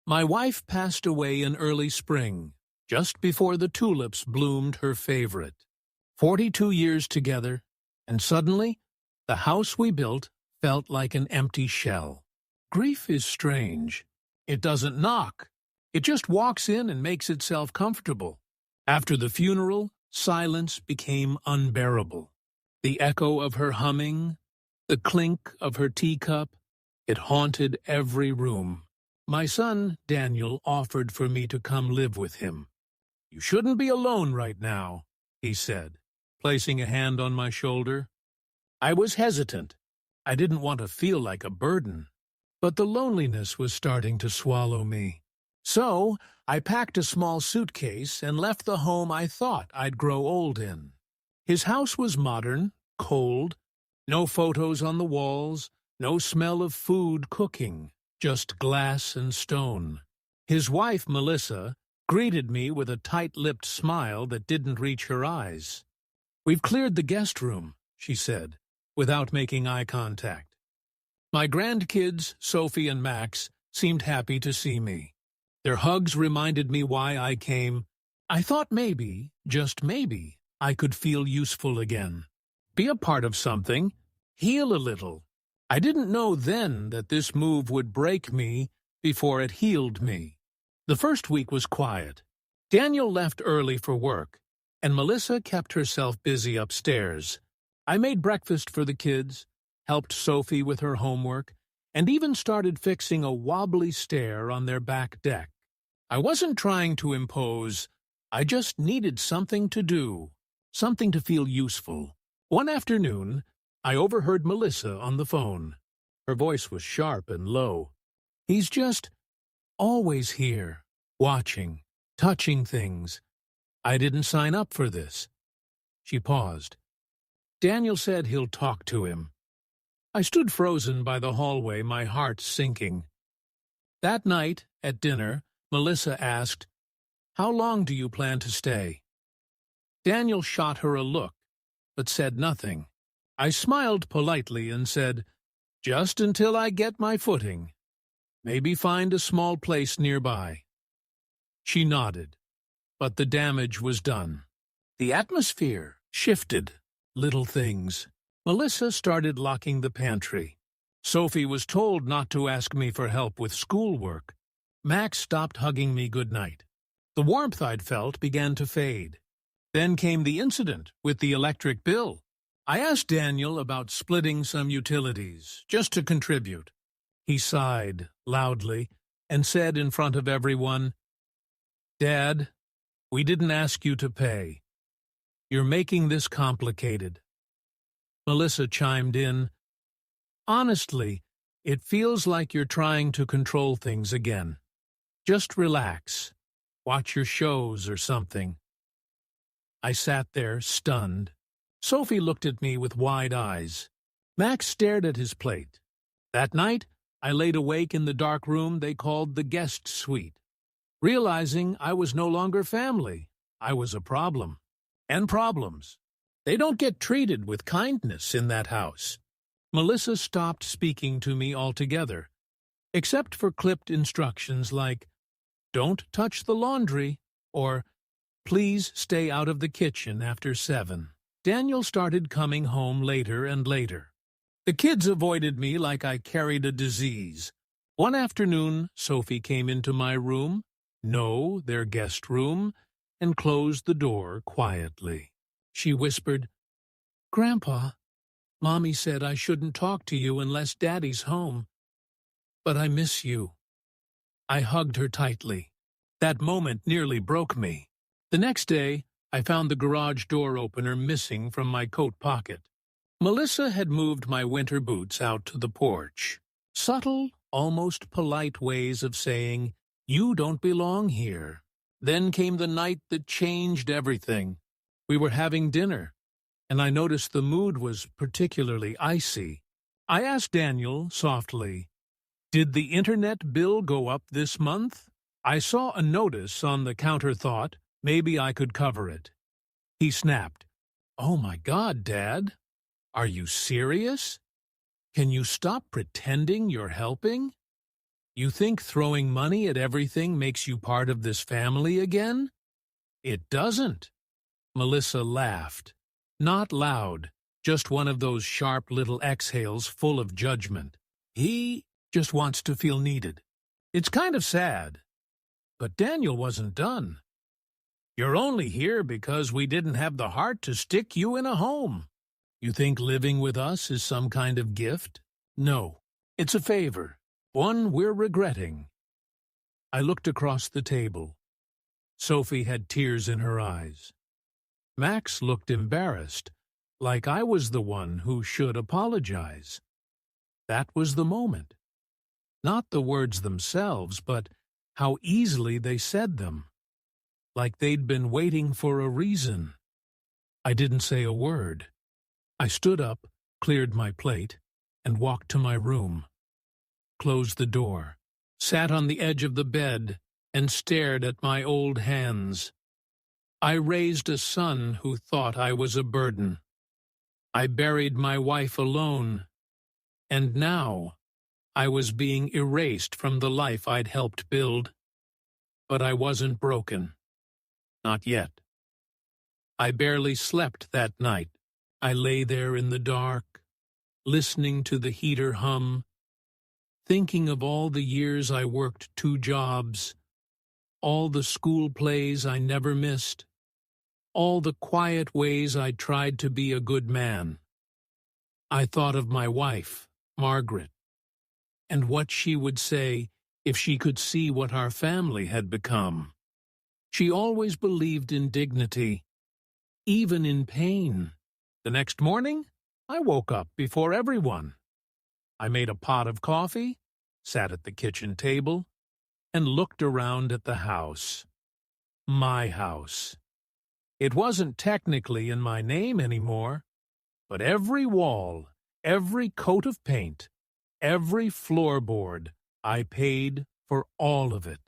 My wife passed away in early spring, just before the tulips bloomed her favorite. 42 years together, and suddenly, the house we built felt like an empty shell. Grief is strange. It doesn't knock. It just walks in and makes itself comfortable. After the funeral, silence became unbearable. The echo of her humming, the clink of her teacup, it haunted every room. My son, Daniel, offered for me to come live with him. "You shouldn't be alone right now," he said, placing a hand on my shoulder. I was hesitant. I didn't want to feel like a burden, but the loneliness was starting to swallow me. So I packed a small suitcase and left the home I thought I'd grow old in. His house was modern, cold, no photos on the walls, no smell of food cooking, just glass and stone. His wife, Melissa, greeted me with a tight-lipped smile that didn't reach her eyes. "We've cleared the guest room," she said, without making eye contact. My grandkids, Sophie and Max, seemed happy to see me. Their hugs reminded me why I came. I thought maybe, just maybe, I could feel useful again. Be a part of something, heal a little. I didn't know then that this move would break me before it healed me. The first week was quiet. Daniel left early for work, and Melissa kept herself busy upstairs. I made breakfast for the kids, helped Sophie with her homework, and even started fixing a wobbly stair on their back deck. I wasn't trying to impose. I just needed something to do, something to feel useful. One afternoon, I overheard Melissa on the phone. Her voice was sharp and low. "He's just always here, watching, touching things. I didn't sign up for this." She paused. "Daniel said he'll talk to him." I stood frozen by the hallway, my heart sinking. That night, at dinner, Melissa asked, "How long do you plan to stay?" Daniel shot her a look, but said nothing. I smiled politely and said, "Just until I get my footing. Maybe find a small place nearby." She nodded, but the damage was done. The atmosphere shifted. Little things. Melissa started locking the pantry. Sophie was told not to ask me for help with schoolwork. Max stopped hugging me goodnight. The warmth I'd felt began to fade. Then came the incident with the electric bill. I asked Daniel about splitting some utilities, just to contribute. He sighed loudly and said in front of everyone, "Dad, we didn't ask you to pay. You're making this complicated." Melissa chimed in, "Honestly, it feels like you're trying to control things again. Just relax. Watch your shows or something." I sat there, stunned. Sophie looked at me with wide eyes. Max stared at his plate. That night, I laid awake in the dark room they called the guest suite, realizing I was no longer family. I was a problem. And problems. They don't get treated with kindness in that house. Melissa stopped speaking to me altogether, except for clipped instructions like, "Don't touch the laundry," or "Please stay out of the kitchen after 7. Daniel started coming home later and later. The kids avoided me like I carried a disease. One afternoon, Sophie came into my room, no, their guest room, and closed the door quietly. She whispered, "Grandpa, Mommy said I shouldn't talk to you unless Daddy's home. But I miss you." I hugged her tightly. That moment nearly broke me. The next day, I found the garage door opener missing from my coat pocket. Melissa had moved my winter boots out to the porch. Subtle, almost polite ways of saying, "You don't belong here." Then came the night that changed everything. We were having dinner, and I noticed the mood was particularly icy. I asked Daniel softly, "Did the internet bill go up this month?" I saw a notice on the counter, thought, maybe I could cover it. He snapped, "Oh my God, Dad. Are you serious? Can you stop pretending you're helping? You think throwing money at everything makes you part of this family again? It doesn't. Melissa laughed. Not loud, just one of those sharp little exhales full of judgment. He just wants to feel needed. It's kind of sad. But Daniel wasn't done. You're only here because we didn't have the heart to stick you in a home. You think living with us is some kind of gift? No, it's a favor, one we're regretting. I looked across the table. Sophie had tears in her eyes. Max looked embarrassed, like I was the one who should apologize. That was the moment. Not the words themselves, but how easily they said them. Like they'd been waiting for a reason. I didn't say a word. I stood up, cleared my plate, and walked to my room. Closed the door, sat on the edge of the bed, and stared at my old hands. I raised a son who thought I was a burden. I buried my wife alone. And now I was being erased from the life I'd helped build. But I wasn't broken. Not yet. I barely slept that night. I lay there in the dark, listening to the heater hum, thinking of all the years I worked 2 jobs, all the school plays I never missed, all the quiet ways I tried to be a good man. I thought of my wife, Margaret, and what she would say if she could see what our family had become. She always believed in dignity, even in pain. The next morning, I woke up before everyone. I made a pot of coffee, sat at the kitchen table, and looked around at the house. My house. It wasn't technically in my name anymore, but every wall, every coat of paint, every floorboard, I paid for all of it.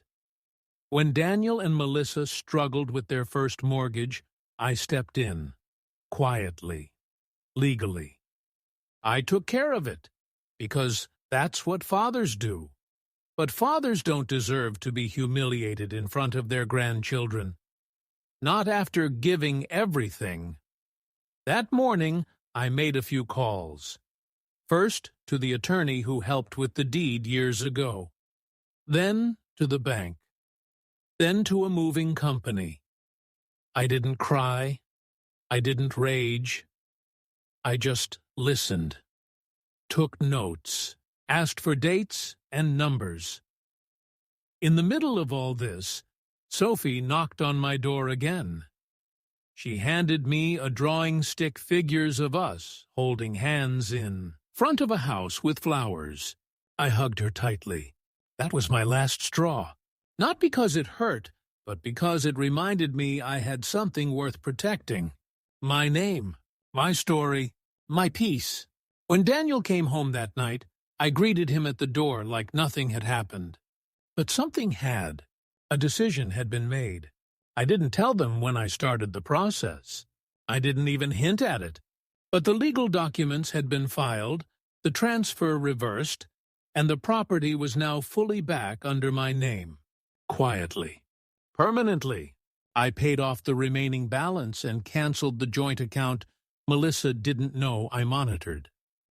When Daniel and Melissa struggled with their first mortgage, I stepped in, quietly, legally. I took care of it, because that's what fathers do. But fathers don't deserve to be humiliated in front of their grandchildren. Not after giving everything. That morning, I made a few calls. First, to the attorney who helped with the deed years ago. Then, to the bank. Then to a moving company. I didn't cry. I didn't rage. I just listened. Took notes. Asked for dates and numbers. In the middle of all this, Sophie knocked on my door again. She handed me a drawing stick figures of us holding hands in front of a house with flowers. I hugged her tightly. That was my last straw. Not because it hurt, but because it reminded me I had something worth protecting. My name, my story, my peace. When Daniel came home that night, I greeted him at the door like nothing had happened. But something had. A decision had been made. I didn't tell them when I started the process. I didn't even hint at it. But the legal documents had been filed, the transfer reversed, and the property was now fully back under my name. Quietly. Permanently. I paid off the remaining balance and canceled the joint account Melissa didn't know I monitored.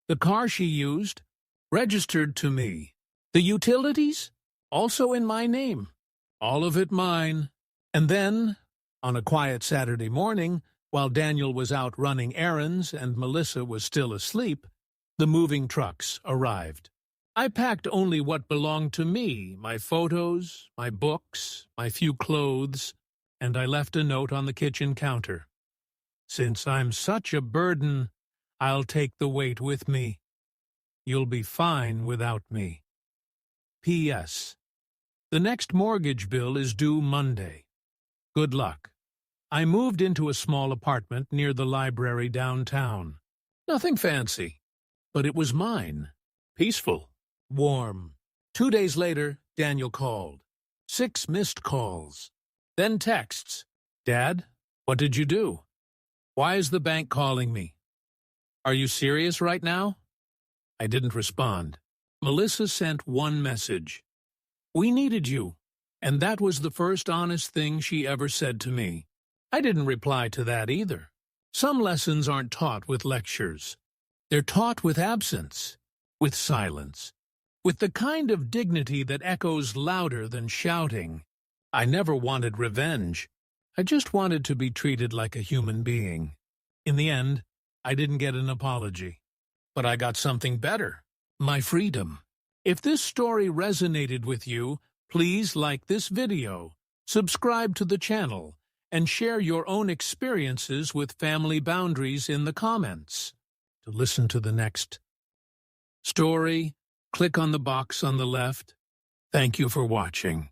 The car she used, registered to me. The utilities, also in my name. All of it mine. And then, on a quiet Saturday morning, while Daniel was out running errands and Melissa was still asleep, the moving trucks arrived. I packed only what belonged to me, my photos, my books, my few clothes, and I left a note on the kitchen counter. Since I'm such a burden, I'll take the weight with me. You'll be fine without me. P.S. The next mortgage bill is due Monday. Good luck. I moved into a small apartment near the library downtown. Nothing fancy, but it was mine. Peaceful. Warm. 2 days later, Daniel called. 6 missed calls. Then texts. Dad, what did you do? Why is the bank calling me? Are you serious right now? I didn't respond. Melissa sent one message. We needed you. And that was the first honest thing she ever said to me. I didn't reply to that either. Some lessons aren't taught with lectures. They're taught with absence, with silence, with the kind of dignity that echoes louder than shouting. I never wanted revenge. I just wanted to be treated like a human being. In the end, I didn't get an apology. But I got something better: my freedom. If this story resonated with you, please like this video, subscribe to the channel, and share your own experiences with family boundaries in the comments. To listen to the next story, click on the box on the left. Thank you for watching.